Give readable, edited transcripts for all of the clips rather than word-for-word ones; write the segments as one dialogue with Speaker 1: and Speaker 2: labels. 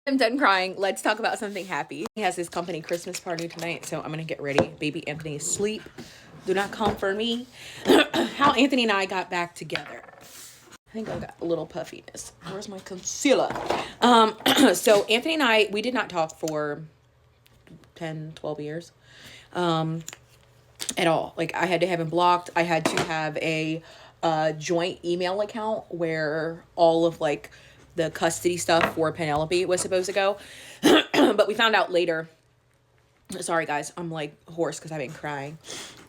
Speaker 1: I'm done crying. Let's talk about something happy. He has his company Christmas party tonight, so I'm gonna get ready. Baby Anthony is asleep. Do not come for me. How Anthony and I got back together. I think I got a little puffiness. Where's my concealer? So Anthony and I, we did not talk for 10, 12 years. At all. Like, I had to have him blocked. I had to have a joint email account where all of like the custody stuff for Penelope was supposed to go. But we found out later. Sorry guys, I'm like hoarse because I've been crying.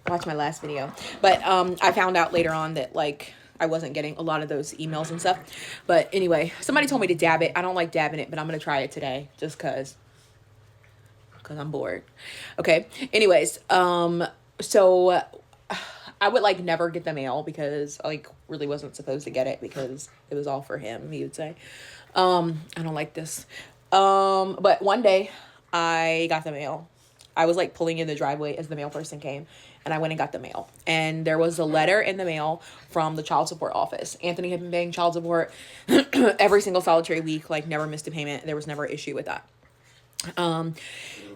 Speaker 1: Watch my last video. But I found out later on that like I wasn't getting a lot of those emails and stuff. But anyway, somebody told me to dab it. I don't like dabbing it, but I'm gonna try it today just because I'm bored. Okay. Anyways, so I would like never get the mail because I like really wasn't supposed to get it because it was all for him, he would say. I don't like this. But one day I got the mail. I was like pulling in the driveway as the mail person came, and I went and got the mail. And there was a letter in the mail from the child support office. Anthony had been paying child support every single solitary week, like never missed a payment. There was never an issue with that.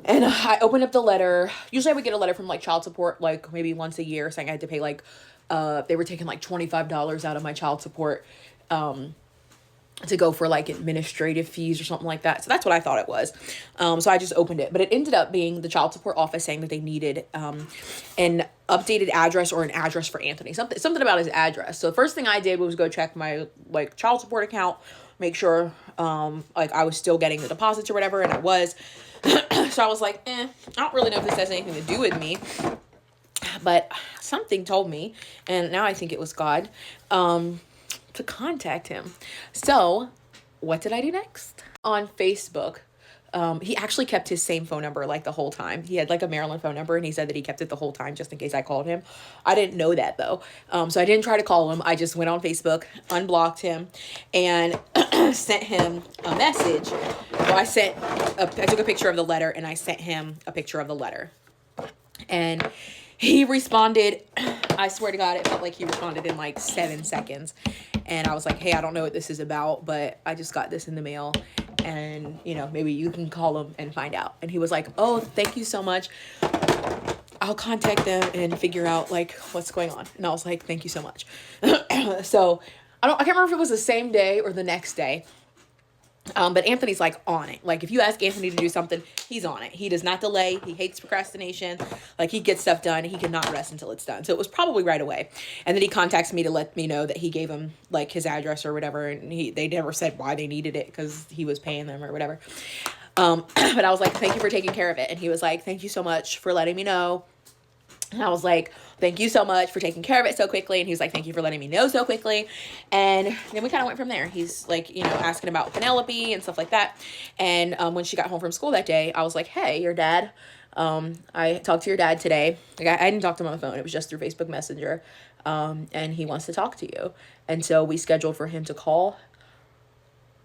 Speaker 1: And I opened up the letter. Usually I would get a letter from like child support like maybe once a year saying I had to pay like they were taking like $25 out of my child support to go for like administrative fees or something like that. So that's what I thought it was. So I just opened it, but it ended up being the child support office saying that they needed an updated address or an address for Anthony, something about his address. So the first thing I did was go check my like child support account, make sure like I was still getting the deposits or whatever, and I was. So I was like, I don't really know if this has anything to do with me, but something told me, and now I think it was God, to contact him. So what did I do next? On Facebook, he actually kept his same phone number like the whole time. He had like a Maryland phone number, and he said that he kept it the whole time just in case I called him. I didn't know that though. So I didn't try to call him. I just went on Facebook, unblocked him, and sent him a message. Well, I took a picture of the letter, and I sent him a picture of the letter. And he responded, I swear to God, it felt like he responded in like 7 seconds. And I was like, hey, I don't know what this is about, but I just got this in the mail. And, you know, maybe you can call him and find out. And he was like, oh, thank you so much. I'll contact them and figure out like what's going on. And I was like, thank you so much. So I can't remember if it was the same day or the next day. But Anthony's like on it. Like if you ask Anthony to do something, he's on it. He does not delay. He hates procrastination. Like he gets stuff done. He cannot rest until it's done. So it was probably right away. And then he contacts me to let me know that he gave him like his address or whatever. And they never said why they needed it because he was paying them or whatever. But I was like, thank you for taking care of it. And he was like, thank you so much for letting me know. And I was like, thank you so much for taking care of it so quickly. And he was like, thank you for letting me know so quickly. And then we kind of went from there. He's like, you know, asking about Penelope and stuff like that. And when she got home from school that day, I was like, hey, your dad, I talked to your dad today. Like I didn't talk to him on the phone. It was just through Facebook Messenger. And he wants to talk to you. And so we scheduled for him to call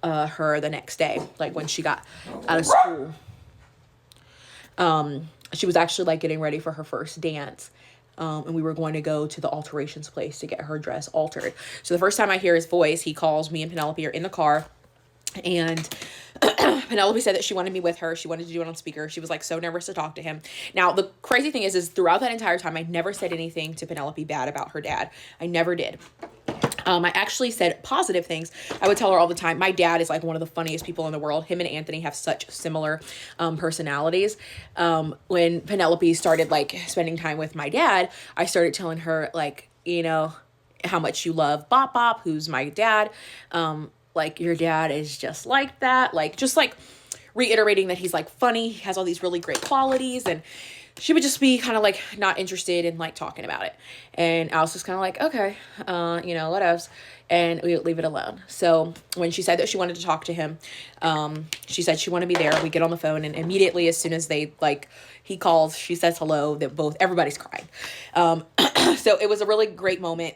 Speaker 1: her the next day, like when she got out of school. She was actually like getting ready for her first dance. And we were going to go to the alterations place to get her dress altered. So the first time I hear his voice, he calls me and Penelope are in the car. And Penelope said that she wanted me with her. She wanted to do it on speaker. She was like so nervous to talk to him. Now, the crazy thing is throughout that entire time, I never said anything to Penelope bad about her dad. I never did. I actually said positive things. I would tell her all the time, my dad is like one of the funniest people in the world. Him and Anthony have such similar personalities. When Penelope started like spending time with my dad, I started telling her like, you know, how much you love Bop Bop, who's my dad. Like your dad is just like that. Like, just like reiterating that he's like funny. He has all these really great qualities, and she would just be kind of like not interested in like talking about it. And I was just kind of like, okay, you know, what else? And we would leave it alone. So when she said that she wanted to talk to him, she said she wanted me there. We get on the phone, and immediately as soon as he calls, she says hello, everybody's crying. So it was a really great moment.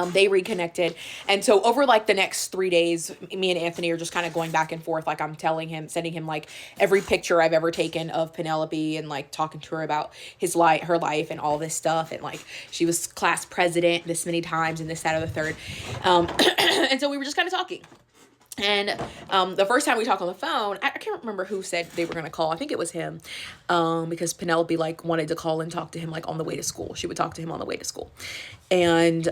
Speaker 1: They reconnected. And so over like the next 3 days, me and Anthony are just kind of going back and forth. Like I'm sending him like every picture I've ever taken of Penelope and like talking to her about her life and all this stuff. And like she was class president this many times and this, that, or the third. And so we were just kind of talking. And the first time we talked on the phone, I can't remember who said they were going to call. I think it was him, because Penelope like wanted to call and talk to him like on the way to school. She would talk to him on the way to school. And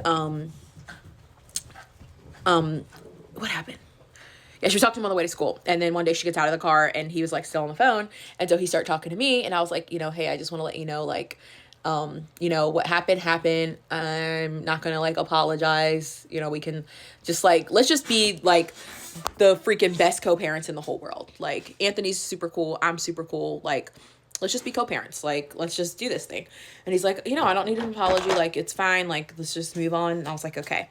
Speaker 1: what happened? Yeah, she was talking to him on the way to school. And then one day she gets out of the car and he was like still on the phone. And so he started talking to me, and I was like, hey, I just want to let you know, like, what happened. I'm not going to like apologize. We can just like, let's just be like the freaking best co-parents in the whole world. Like, Anthony's super cool. I'm super cool. Like, let's just be co-parents. Like, let's just do this thing. And he's like, I don't need an apology. Like, it's fine. Like, let's just move on. And I was like, okay.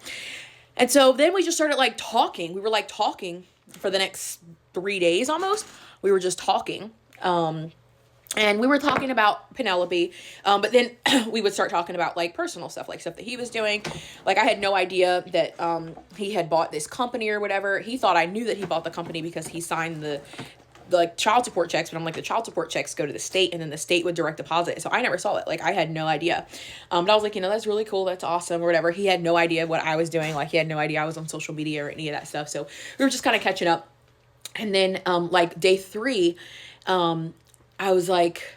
Speaker 1: And so then we just started like talking. We were like talking for the next 3 days almost. We were just talking. And we were talking about Penelope, but then we would start talking about like personal stuff, like stuff that he was doing. Like, I had no idea that he had bought this company or whatever. He thought I knew that he bought the company because he signed the like child support checks, but I'm like, the child support checks go to the state, and then the state would direct deposit. So I never saw it. Like, I had no idea. But I was like, that's really cool. That's awesome or whatever. He had no idea what I was doing. Like, he had no idea I was on social media or any of that stuff. So we were just kind of catching up. And then like day 3, I was like,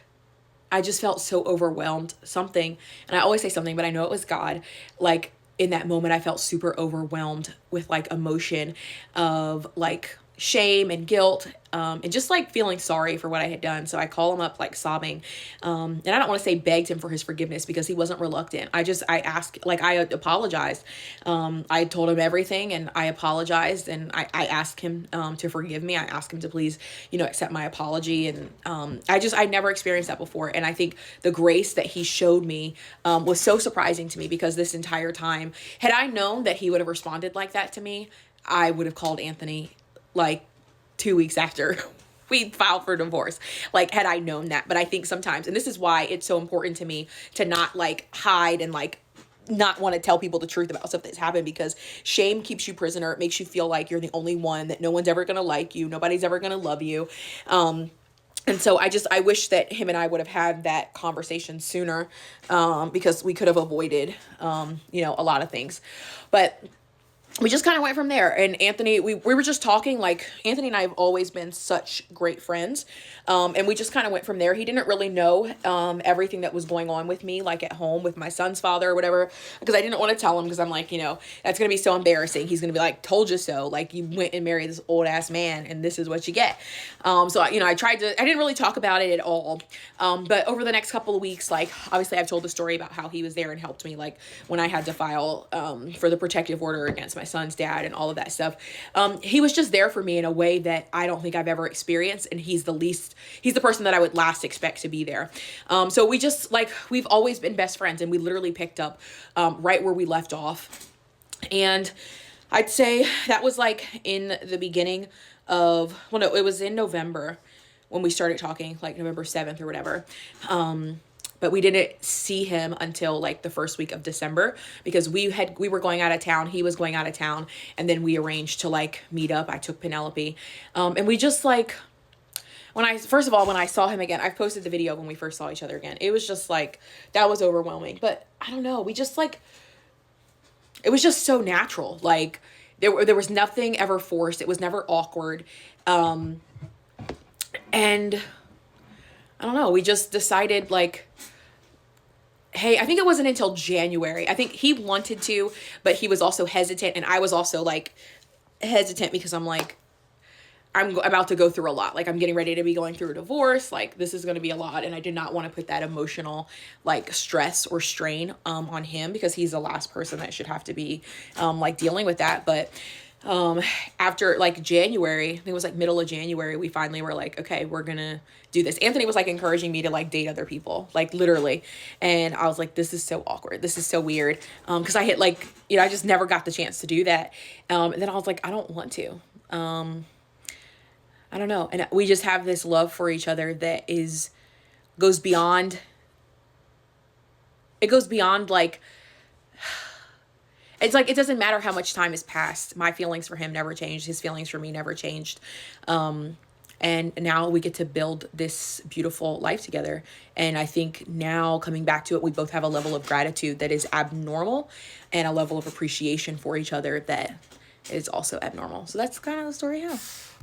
Speaker 1: I just felt so overwhelmed, something. And I always say something, but I know it was God. Like, in that moment, I felt super overwhelmed with like emotion of like shame and guilt, and just like feeling sorry for what I had done. So I call him up like sobbing, and I don't want to say begged him for his forgiveness, because he wasn't reluctant. I asked, like, I apologized. I told him everything, and I apologized, and I asked him to forgive me. I asked him to please accept my apology. And I never experienced that before, and I think the grace that he showed me was so surprising to me, because this entire time, had I known that he would have responded like that to me, I would have called Anthony like 2 weeks after we filed for divorce, like, had I known that. But I think sometimes, and this is why it's so important to me to not like hide and like not want to tell people the truth about stuff that's happened, because shame keeps you prisoner. It makes you feel like you're the only one, that no one's ever going to like you. Nobody's ever going to love you. And so I wish that him and I would have had that conversation sooner, because we could have avoided, a lot of things. But we just kind of went from there. And Anthony, we were just talking. Like, Anthony and I have always been such great friends. And we just kind of went from there. He didn't really know everything that was going on with me, like at home with my son's father or whatever, because I didn't want to tell him, because I'm like, that's going to be so embarrassing. He's going to be like, told you so. Like, you went and married this old ass man, and this is what you get. So, I didn't really talk about it at all. But over the next couple of weeks, like, obviously I've told the story about how he was there and helped me, like, when I had to file for the protective order against my son's dad and all of that stuff. He was just there for me in a way that I don't think I've ever experienced. And he's the person that I would last expect to be there. So we just, like, we've always been best friends, and we literally picked up right where we left off. And I'd say that was like in the beginning of, well, no, it was in November when we started talking, like November 7th or whatever. But we didn't see him until like the first week of December, because we were going out of town. He was going out of town. And then we arranged to like meet up. I took Penelope. And we just like, when I saw him again, I've posted the video when we first saw each other again. It was just like, that was overwhelming. But I don't know. We just like, it was just so natural. Like, there was nothing ever forced. It was never awkward. And I don't know, we just decided like, hey, I think it wasn't until January. I think he wanted to, but he was also hesitant. And I was also like hesitant, because I'm like, I'm about to go through a lot. Like, I'm getting ready to be going through a divorce. Like, this is going to be a lot. And I did not want to put that emotional like stress or strain on him, because he's the last person that should have to be like dealing with that. But after like January, I think it was like middle of January, we finally were like, okay, we're gonna do this. Anthony was like encouraging me to like date other people, like literally. And I was like, this is so awkward. This is so weird. Cause I had like, I just never got the chance to do that. And then I was like, I don't want to, I don't know. And we just have this love for each other that goes beyond like, it's like, it doesn't matter how much time has passed. My feelings for him never changed. His feelings for me never changed. And now we get to build this beautiful life together. And I think now, coming back to it, we both have a level of gratitude that is abnormal, and a level of appreciation for each other that is also abnormal. So that's kind of the story I have.